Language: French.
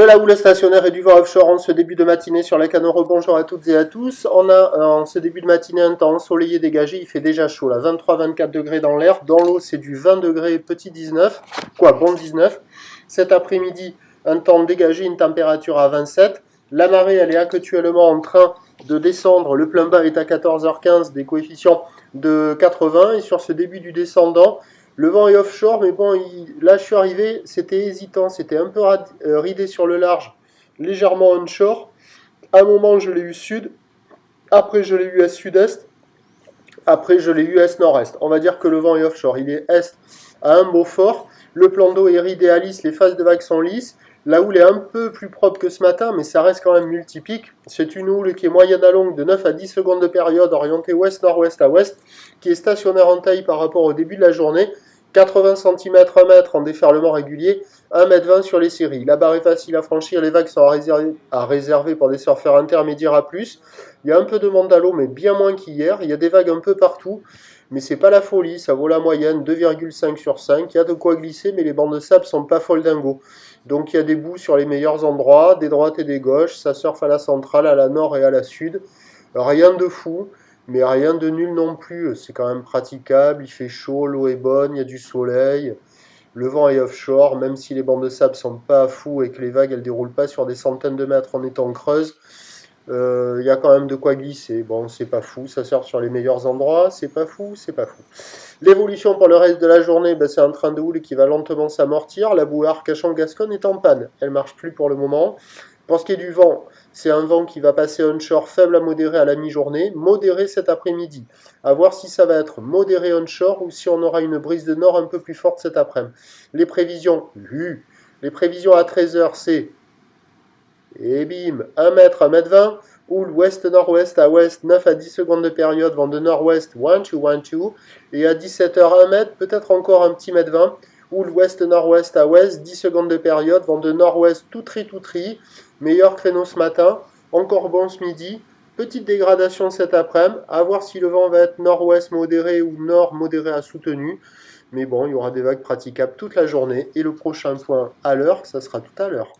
De la houle stationnaire et du vent offshore en ce début de matinée sur la Canoro. Bonjour à toutes et à tous. On a en ce début de matinée un temps ensoleillé dégagé. Il fait déjà chaud là, 23-24 degrés dans l'air. Dans l'eau, c'est du 20 degrés, petit 19. Bon 19. Cet après-midi, un temps dégagé, une température à 27. La marée, elle est actuellement en train de descendre. Le plein bas est à 14h15, des coefficients de 80. Et sur ce début du descendant, le vent est offshore, mais bon, là je suis arrivé, c'était hésitant, c'était un peu ridé sur le large, légèrement onshore. À un moment, je l'ai eu sud, après je l'ai eu est sud-est, après je l'ai eu est-nord-est. On va dire que le vent est offshore, il est est à un beau fort. Le plan d'eau est ridé à lisse, les phases de vagues sont lisses. La houle est un peu plus propre que ce matin, mais ça reste quand même multipique. C'est une houle qui est moyenne à longue de 9 à 10 secondes de période, orientée ouest-nord-ouest à ouest, qui est stationnaire en taille par rapport au début de la journée. 80 cm, 1 mètre en déferlement régulier, 1,20 m sur les séries. La barre est facile à franchir, les vagues sont à réserver pour des surfeurs intermédiaires à plus. Il y a un peu de monde à l'eau, mais bien moins qu'hier. Il y a des vagues un peu partout, mais c'est pas la folie, ça vaut la moyenne, 2,5 sur 5. Il y a de quoi glisser, mais les bancs de sable sont pas folles dingo. Donc il y a des bouts sur les meilleurs endroits, des droites et des gauches, ça surfe à la centrale, à la nord et à la sud. Rien de fou. Mais rien de nul non plus, c'est quand même praticable, il fait chaud, l'eau est bonne, il y a du soleil, le vent est offshore, même si les bancs de sable sont pas fous et que les vagues elles déroulent pas sur des centaines de mètres en étant creuses, il y a quand même de quoi glisser. Bon, c'est pas fou, ça sort sur les meilleurs endroits, c'est pas fou, c'est pas fou. L'évolution pour le reste de la journée, c'est un train de houle qui va lentement s'amortir, la bouée Arcachon-Gascogne est en panne, elle marche plus pour le moment. Pour ce qui est du vent, c'est un vent qui va passer onshore faible à modéré à la mi-journée, modéré cet après-midi. À voir si ça va être modéré onshore ou si on aura une brise de nord un peu plus forte cet après-midi. Les prévisions à 13h, c'est, et bim, 1 mètre, 1 mètre 20, houle ouest-nord-ouest à ouest, 9 à 10 secondes de période, vent de nord-ouest, 1, 2, 1, 2, et à 17h, 1 mètre, peut-être encore un petit mètre 20, houle ouest-nord-ouest à ouest, 10 secondes de période, vent de nord-ouest tout tri, meilleur créneau ce matin, encore bon ce midi, petite dégradation cet après-midi, à voir si le vent va être nord-ouest modéré ou nord modéré à soutenu, mais bon, il y aura des vagues praticables toute la journée, et le prochain point à l'heure, ça sera tout à l'heure.